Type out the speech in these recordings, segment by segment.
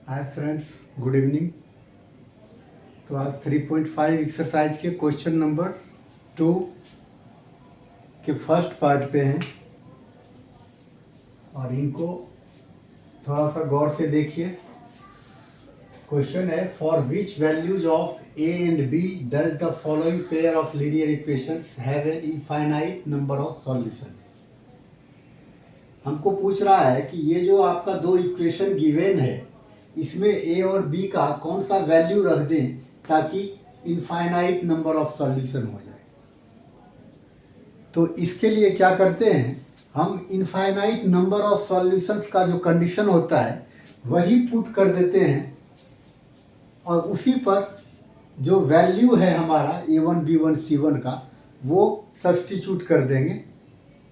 Hi friends, good evening. तो आज 3.5 exercise के क्वेश्चन नंबर 2 के फर्स्ट पार्ट पे हैं और इनको थोड़ा सा गौर से देखिए। क्वेश्चन है, for which values of A and B does the following pair of linear equations have an infinite number of solutions. हमको पूछ रहा है कि ये जो आपका दो इक्वेशन गिवन है, इसमें ए और बी का कौन सा वैल्यू रख दें ताकि इनफाइनाइट नंबर ऑफ सॉल्यूशन हो जाए। तो इसके लिए क्या करते हैं, हम इनफाइनाइट नंबर ऑफ सॉल्यूशंस का जो कंडीशन होता है वही पुट कर देते हैं और उसी पर जो वैल्यू है हमारा A1 B1 C1 का वो सब्स्टिट्यूट कर देंगे,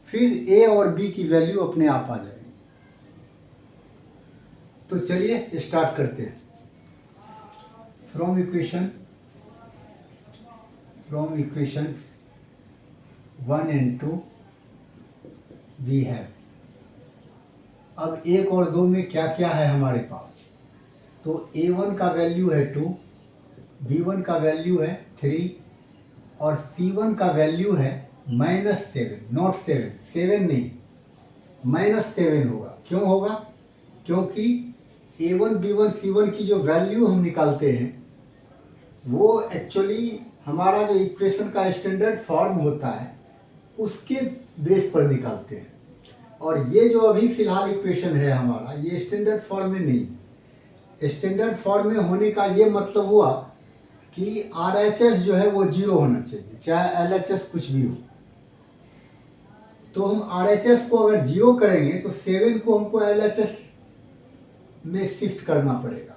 फिर ए और बी की वैल्यू अपने आप आ जाएगी। तो चलिए स्टार्ट करते हैं। From equations 1 and 2 we have. अब 1 और 2 में क्या क्या है हमारे पास, तो A1 का वैल्यू है 2, B1 का वैल्यू है 3 और C1 का वैल्यू है -7, नॉट 7, 7 नहीं, -7 होगा। क्यों होगा? क्योंकि A1 B1 C1 की जो वैल्यू हम निकालते हैं वो एक्चुअली हमारा जो इक्वेशन का स्टैंडर्ड फॉर्म होता है उसके बेस पर निकालते हैं, और ये जो अभी फिलहाल इक्वेशन है हमारा, ये स्टैंडर्ड फॉर्म में नहीं। स्टैंडर्ड फॉर्म में होने का ये मतलब हुआ कि RHS जो है वो 0 होना चाहिए, चाहे LHS कुछ भी हो। तो हम RHS को अगर 0 करेंगे तो 7 को हमको LHS में शिफ्ट करना पड़ेगा,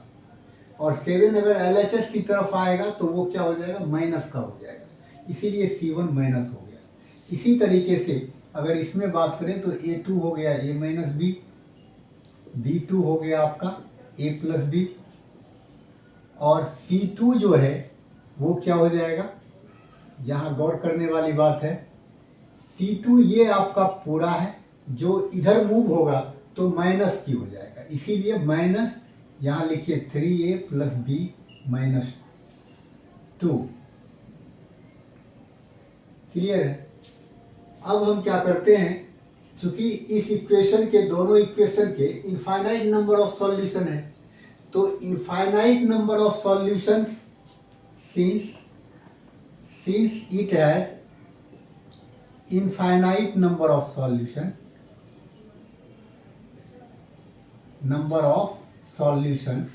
और 7 अगर LHS की तरफ आएगा तो वो क्या हो जाएगा, माइनस का हो जाएगा, इसीलिए C1 माइनस हो गया। इसी तरीके से अगर इसमें बात करें तो A2 हो गया A माइनस बी, B2 हो गया आपका A प्लस बी, और C2 जो है वो क्या हो जाएगा, यहाँ गौर करने वाली बात है, C2 ये आपका पूरा है, जो इधर मूव होगा तो माइनस की हो जाएगा, इसीलिए माइनस यहाँ लिखिए 3A plus B minus 2। Clear है? अब हम क्या करते हैं, चूंकि इस इक्वेशन के, दोनों इक्वेशन के इनफाइनाइट नंबर ऑफ सॉल्यूशन है, तो infinite number of solutions since it has infinite number of solutions,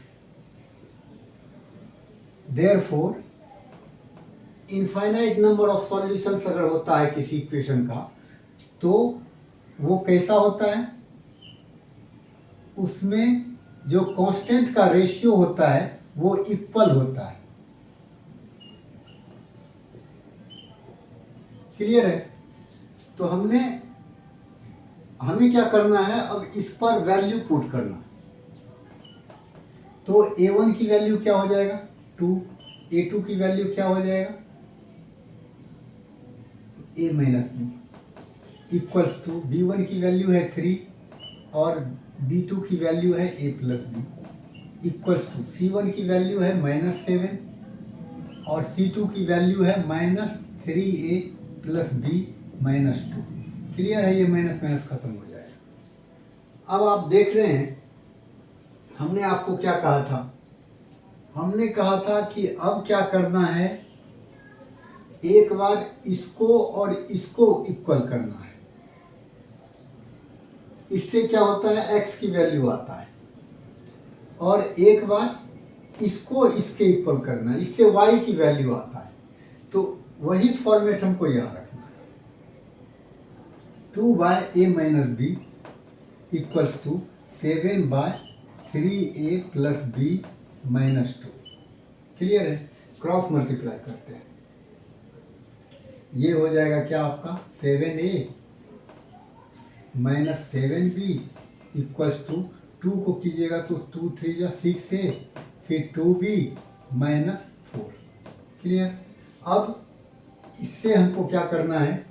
therefore infinite number of solutions अगर होता है किसी इक्वेशन का तो वो कैसा होता है, उसमें जो कांस्टेंट का रेशियो होता है वो इक्वल होता है। क्लियर है? तो हमें क्या करना है, अब इस पर वैल्यू पुट करना। तो A1 की वैल्यू क्या हो जाएगा 2, A2 की वैल्यू क्या हो जाएगा A minus B, equals to B1 की वैल्यू है 3 और B2 की वैल्यू है A plus B, equals to C1 की वैल्यू है -7 और C2 की वैल्यू है -3A प्लस बी -2। क्लियर है? ये माइनस माइनस खत्म हो जाएगा। अब आप देख रहे हैं, हमने आपको क्या कहा था, हमने कहा था कि अब क्या करना है, एक बार इसको और इसको इक्वल करना है। इससे क्या होता है, x की वैल्यू आता है, और एक बार इसको इसके इक्वल करना है, इससे y की वैल्यू आता है। तो वही फॉर्मेट हमको याद रखना है, 2/a minus B equals to 7/3a plus B -2। Clear है? क्रॉस मल्टीप्लाई करते हैं, ये हो जाएगा क्या आपका 7a minus 7b equals to 2 को कीजिएगा तो 2 3 जा 6a, फिर 2b -4। क्लियर? अब इससे हमको क्या करना है,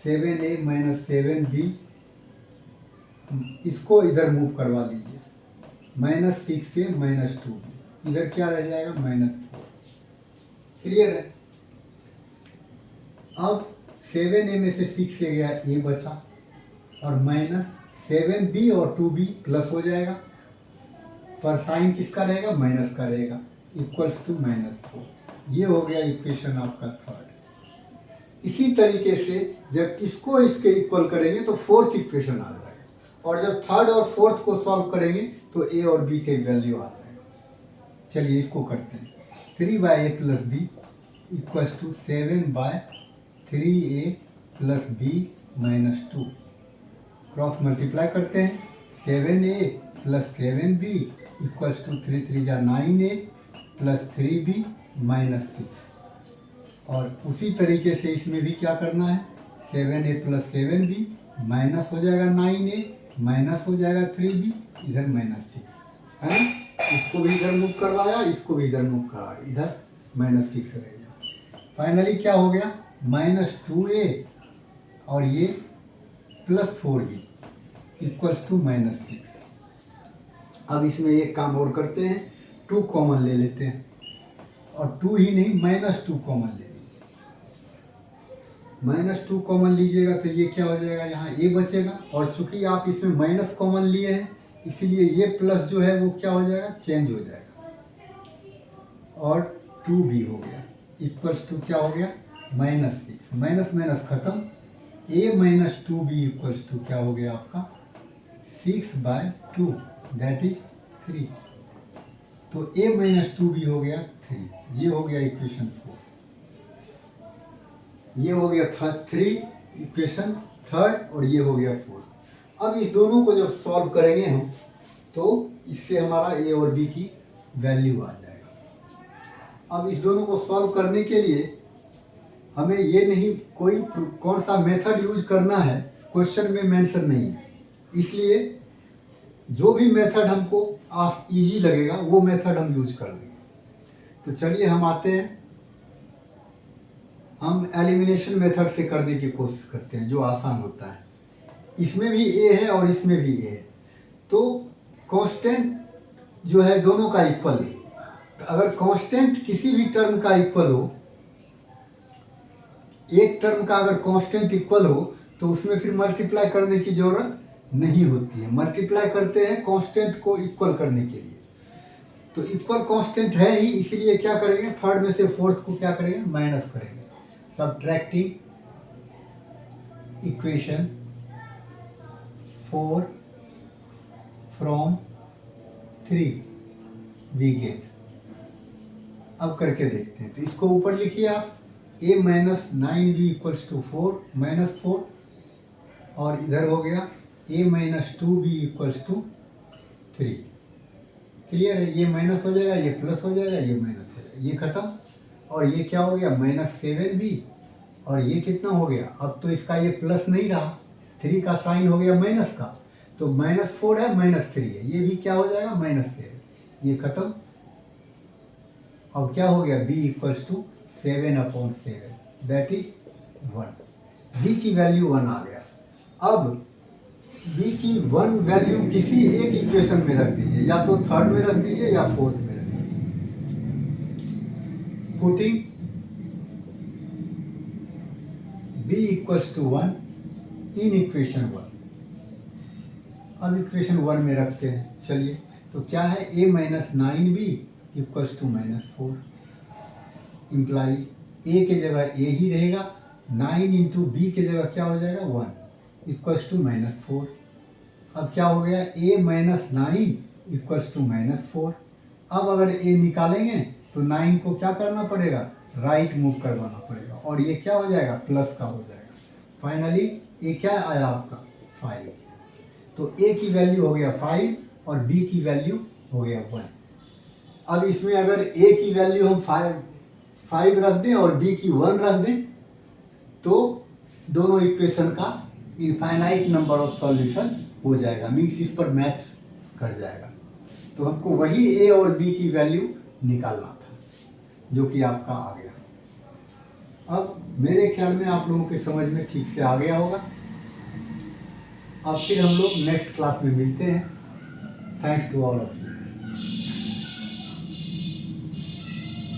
7a माइनस 7b, इसको इधर मूव करवा लीजिए, -6 से -2b, इधर क्या रह जाएगा -4। क्लियर है। अब 7a में से 6 से गया a बचा, और -7b और 2b प्लस हो जाएगा, पर साइन किसका रहेगा, माइनस का रहेगा, इक्वल्स टू -4। ये हो गया इक्वेशन आपका थर्ड। इसी तरीके से जब इसको इसके इक्वल करेंगे तो फोर्थ इक्वेशन आ जाएगा, और जब थर्ड और फोर्थ को सॉल्व करेंगे तो a और b के वैल्यू आ जाएगा। चलिए इसको करते हैं। 3/a + b equals to 7/3a + b - 2। Cross multiply करते हैं। 7a + 7b इक्वल्स टू 3 3 जा 9a + 3b - 6। और उसी तरीके से इसमें भी क्या करना है, 7a + 7b माइनस हो जाएगा 9a, माइनस हो जाएगा 3b, इधर -6 है ना। इसको भी इधर मूव करवाया, इसको भी इधर मूव करवाया, इधर -6 रहेगा। फाइनली क्या हो गया, -2a और ये +4b इक्वल्स टू -6। अब इसमें एक काम और करते हैं, 2 कॉमन ले लेते हैं, और 2 ही नहीं -2 कॉमन ले लीजिए। -2 कॉमन लीजिएगा तो ये क्या हो जाएगा, यहाँ a बचेगा, और चूंकि आप इसमें माइनस कॉमन लिए हैं इसीलिए ये प्लस जो है वो क्या हो जाएगा, चेंज हो जाएगा, और 2b हो गया इक्वल्स टू क्या हो गया, -6। माइनस माइनस खत्म, a - 2b इक्वल्स टू क्या हो गया आपका 6/2, दैट इज 3। तो a - 2b हो गया 3। ये हो गया इक्वेशन 4। ये हो गया था 3 इक्वेशन थर्ड, और ये हो गया 4। अब इस दोनों को जब सॉल्व करेंगे हम तो इससे हमारा a और b की वैल्यू आ जाएगा। अब इस दोनों को सॉल्व करने के लिए हमें ये नहीं कोई कौन सा मेथड यूज करना है क्वेश्चन में मेंशन नहीं है, इसलिए जो भी मेथड हमको इजी लगेगा वो मेथड हम यूज कर लेंगे। तो चलिए हम आते हैं, हम एलिमिनेशन मेथड से करने की कोशिश करते हैं जो आसान होता है। इसमें भी a है और इसमें भी a है, तो कांस्टेंट जो है दोनों का इक्वल है। तो अगर कांस्टेंट किसी भी टर्म का इक्वल हो, एक टर्म का अगर कांस्टेंट इक्वल हो तो उसमें फिर मल्टीप्लाई करने की जरूरत नहीं होती है। मल्टीप्लाई करते हैं कांस्टेंट को इक्वल करने के लिए, तो इक्वल कांस्टेंट है ही, इसीलिए क्या करेंगे, थर्ड में से फोर्थ को क्या करेंगे, माइनस करेंगे। Subtracting equation 4 from 3 we get. अब करके देखते हैं, तो इसको ऊपर लिखिए आप, a - 9b इक्वल्स टू 4 -4, और इधर हो गया a - 2b equals to 3। Clear है, ये माइनस हो जाएगा, ये प्लस हो जाएगा, ये माइनस हो जाएगा, ये खत्म। और ये क्या हो गया, -7b, और ये कितना हो गया, अब तो इसका ये प्लस नहीं रहा, 3 का साइन हो गया माइनस का, तो -4 है -3 है, ये भी क्या हो जाएगा, -7, ये खत्म। अब क्या हो गया, b equals to 7/7, that is 1। b की वैल्यू 1 आ गया। अब b की 1 वैल्यू किसी एक इक्वेशन में रख दीजिए, या तो थर्ड में रख दीजिए या फोर्थ में रख दीजिए। Putting b equals to 1 in equation 1। अब इक्वेशन 1 में रखते हैं, चलिए, तो क्या है, a - 9b equals to -4, implies a के जगह a ही रहेगा, 9 इंटू b के जगह क्या हो जाएगा, 1 इक्वल्स टू -4। अब क्या हो गया, a - 9 इक्वल्स टू -4। अब अगर a निकालेंगे तो 9 को क्या करना पड़ेगा, राइट मूव करवाना पड़ेगा, और ये क्या हो जाएगा, प्लस का हो जाएगा। फाइनली a क्या आया आपका, 5। तो a की वैल्यू हो गया 5 और b की वैल्यू हो गया 1। अब इसमें अगर a की वैल्यू हम 5 रख दें और b की 1 रख दें तो दोनों इक्वेशन का इनफाइनाइट नंबर ऑफ सॉल्यूशन हो जाएगा, मीन्स इस पर मैच कर जाएगा। तो हमको वही a और b की वैल्यू निकालना था, जो कि आपका आ गया। अब मेरे ख्याल में आप लोगों के समझ में ठीक से आ गया होगा। अब फिर हम लोग नेक्स्ट क्लास में मिलते हैं। Thanks to all of you.